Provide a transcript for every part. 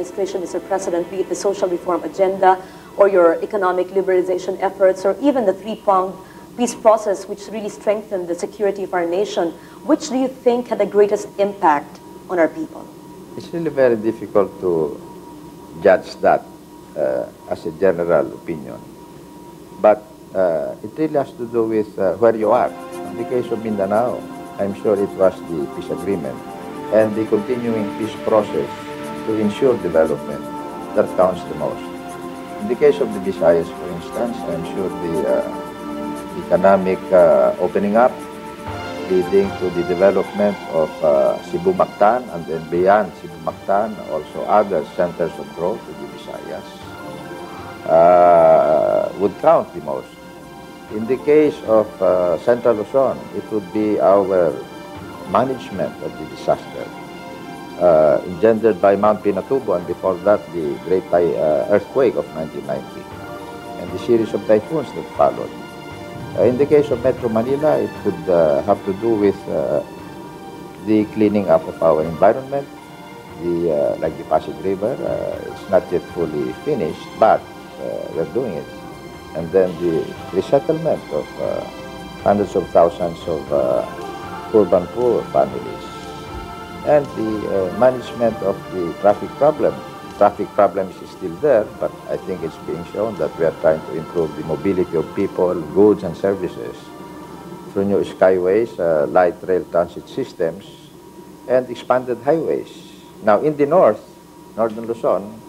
administration, Mr. President, be it the social reform agenda or your economic liberalization efforts, or even the three-pronged peace process, which really strengthened the security of our nation, which do you think had the greatest impact on our people? It's really very difficult to judge that as a general opinion. But it really has to do with where you are. In the case of Mindanao, I'm sure it was the peace agreement and the continuing peace process to ensure development that counts the most. In the case of the Visayas, for instance, I'm sure the economic opening up leading to the development of Cebu Mactan and then beyond Cebu Mactan, also other centers of growth in the Visayas would count the most. In the case of Central Luzon, it would be our management of the disaster engendered by Mount Pinatubo, and before that the great earthquake of 1990 and the series of typhoons that followed. In the case of Metro Manila, it could have to do with the cleaning up of our environment. Like the Pasig River, it's not yet fully finished, but we're doing it. And then the resettlement of hundreds of thousands of urban poor families. And the management of the traffic problem. Traffic problem is still there, but I think it's being shown that we are trying to improve the mobility of people, goods, and services through new skyways, light rail transit systems, and expanded highways. Now, in the north, northern Luzon,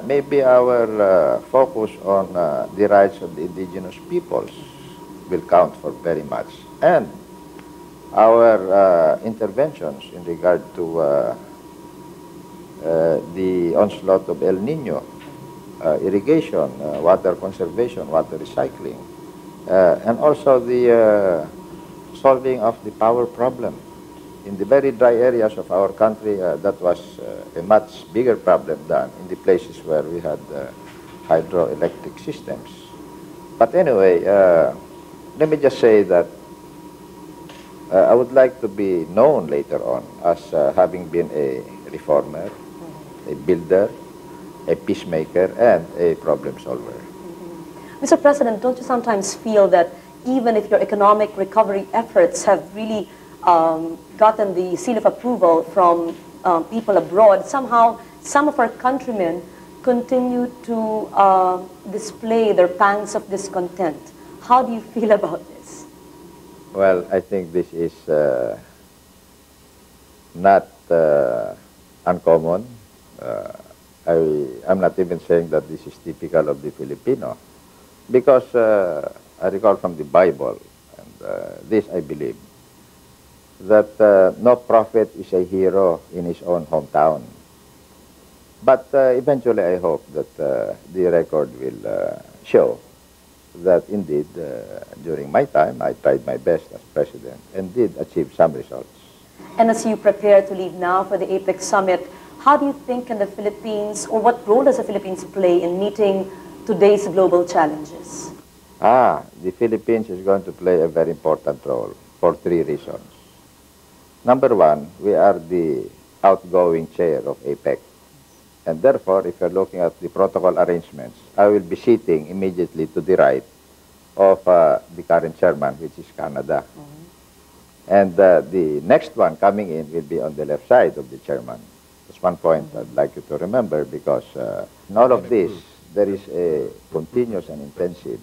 maybe our focus on the rights of the indigenous peoples will count for very much. And our interventions in regard to the onslaught of El Nino, irrigation, water conservation, water recycling, and also the solving of the power problem. In the very dry areas of our country, that was a much bigger problem than in the places where we had hydroelectric systems. But anyway, let me just say that I would like to be known later on as having been a reformer, a builder, a peacemaker, and a problem solver. Mr. President, don't you sometimes feel that even if your economic recovery efforts have really gotten the seal of approval from people abroad, somehow some of our countrymen continue to display their pangs of discontent? How do you feel about this? Well, I think this is not uncommon. I'm not even saying that this is typical of the Filipino, because I recall from the Bible, and this I believe, that no prophet is a hero in his own hometown. But eventually I hope that the record will show that indeed during my time I tried my best as president and did achieve some results. And as you prepare to leave now for the APEC summit, how do you think can the Philippines, or what role does the Philippines play in meeting today's global challenges? The Philippines is going to play a very important role for three reasons. Number one, we are the outgoing chair of APEC. And therefore, if you're looking at the protocol arrangements, I will be sitting immediately to the right of the current chairman, which is Canada. And the next one coming in will be on the left side of the chairman. That's one point I'd like you to remember, because in all of this, there is a continuous and intensive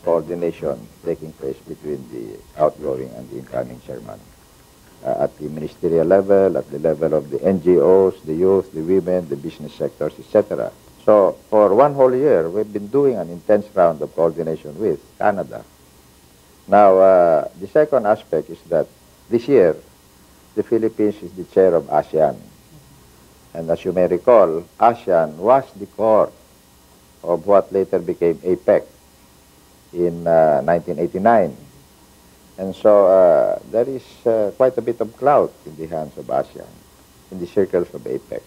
coordination taking place between the outgoing and the incoming chairman. At the ministerial level, at the level of the NGOs, the youth, the women, the business sectors, etc. So for one whole year, we've been doing an intense round of coordination with Canada. Now, the second aspect is that this year, the Philippines is the chair of ASEAN. And as you may recall, ASEAN was the core of what later became APEC in 1989. And so there is quite a bit of clout in the hands of ASEAN, in the circles of APEC.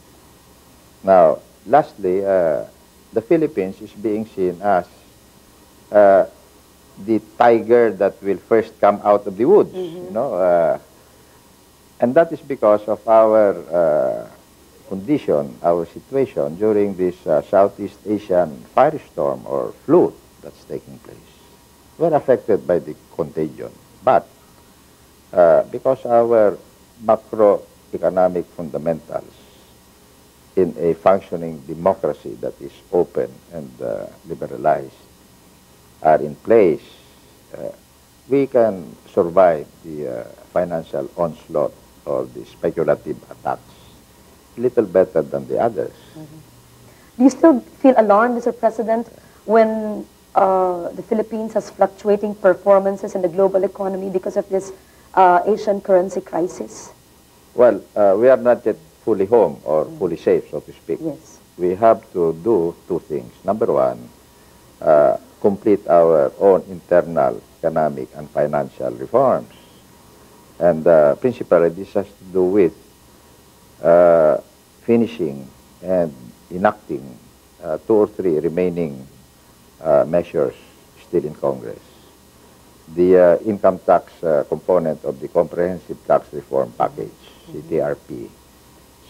Now, lastly, the Philippines is being seen as the tiger that will first come out of the woods, you know. And that is because of our condition, our situation during this Southeast Asian firestorm or flood that's taking place. We're affected by the contagion. But because our macroeconomic fundamentals in a functioning democracy that is open and liberalized are in place, we can survive the financial onslaught or the speculative attacks a little better than the others. Mm-hmm. Do you still feel alarmed, Mr. President, when the Philippines has fluctuating performances in the global economy because of this Asian currency crisis? Well, we are not yet fully home or fully safe, so to speak. Yes. We have to do two things. Number one, complete our own internal economic and financial reforms. And principally, this has to do with finishing and enacting 2 or 3 remaining measures still in Congress. The income tax component of the Comprehensive Tax Reform Package, CTRP.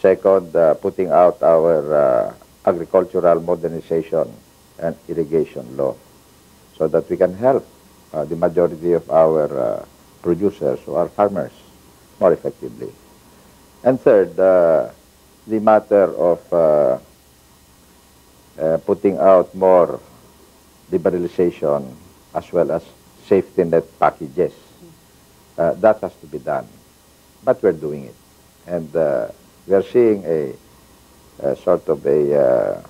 Second, putting out our agricultural modernization and irrigation law so that we can help the majority of our producers who are farmers more effectively. And third, the matter of putting out more liberalization as well as safety net packages. That has to be done. But we're doing it. And we are seeing a sort of a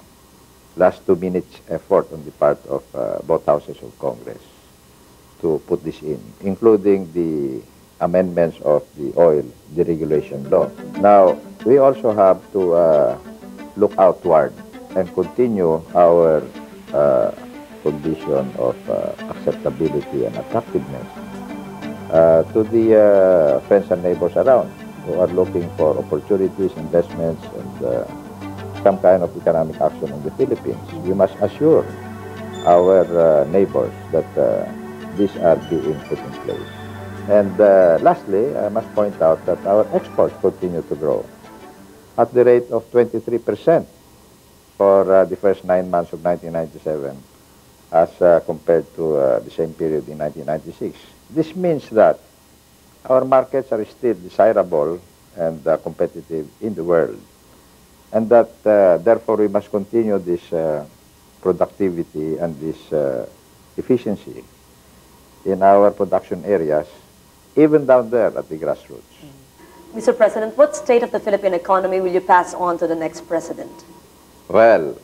last 2 minutes effort on the part of both houses of Congress to put this in, including the amendments of the oil deregulation law. Now, we also have to look outward and continue our condition of acceptability and attractiveness to the friends and neighbors around who are looking for opportunities, investments, and some kind of economic action in the Philippines. We must assure our neighbors that these are being put in place. And lastly, I must point out that our exports continue to grow at the rate of 23% for the first 9 months of 1997 as compared to the same period in 1996. This means that our markets are still desirable and competitive in the world, and that therefore we must continue this productivity and this efficiency in our production areas, even down there at the grassroots. Mr. President, what state of the Philippine economy will you pass on to the next president? Well,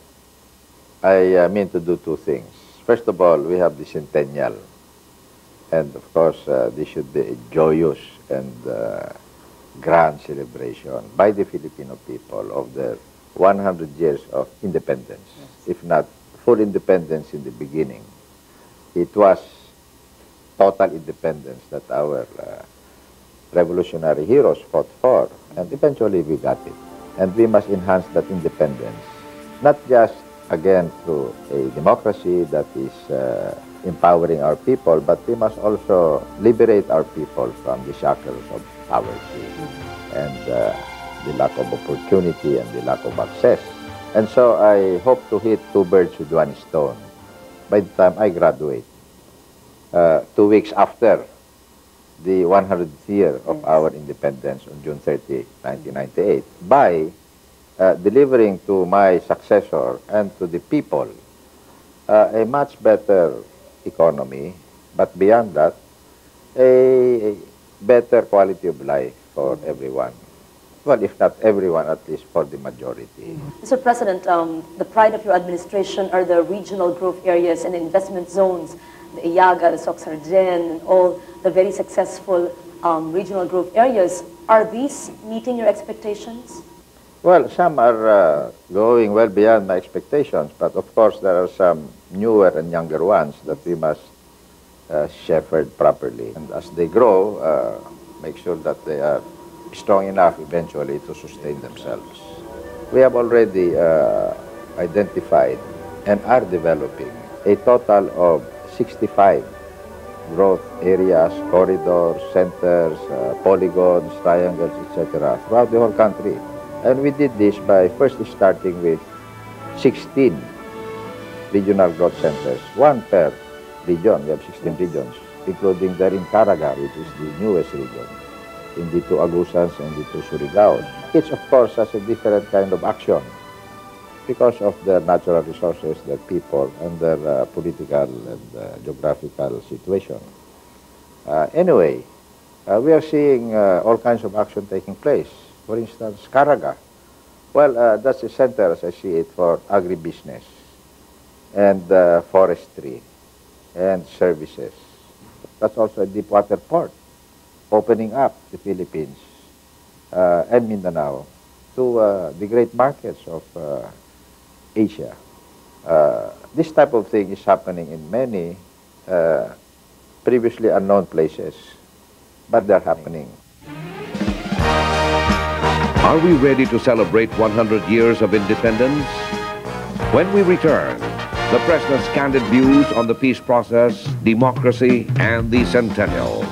I mean to do 2 things. First of all, we have the centennial. And of course, this should be a joyous and grand celebration by the Filipino people of their 100 years of independence, if not full independence in the beginning. It was total independence that our revolutionary heroes fought for, and eventually we got it. And we must enhance that independence, not just, again, through a democracy that is empowering our people, but we must also liberate our people from the shackles of poverty and the lack of opportunity and the lack of access. And so I hope to hit 2 birds with 1 stone by the time I graduate, 2 weeks after the 100th year of our independence on June 30, 1998, by delivering to my successor and to the people a much better economy, but beyond that, a better quality of life for everyone. Well, if not everyone, at least for the majority. Mr. President, the pride of your administration are the regional growth areas and investment zones, the Iaga, the Soxargen, and all the very successful regional growth areas. Are these meeting your expectations? Well, some are going well beyond my expectations, but of course there are some newer and younger ones that we must shepherd properly. And as they grow, make sure that they are strong enough eventually to sustain themselves. We have already identified and are developing a total of 65 growth areas, corridors, centers, polygons, triangles, etc. throughout the whole country. And we did this by first starting with 16 regional growth centers, one per region. We have 16 regions, including the Caraga, which is the newest region, in the two Agusans and the two Surigao. Each, of course, has a different kind of action because of their natural resources, their people, and their political and geographical situation. Anyway, we are seeing all kinds of action taking place. For instance, Caraga. Well, that's a center, as I see it, for agribusiness and forestry and services. That's also a deep water port, opening up the Philippines and Mindanao to the great markets of Asia. This type of thing is happening in many previously unknown places, but they're happening. Are we ready to celebrate 100 years of independence? When we return, the President's candid views on the peace process, democracy, and the centennial.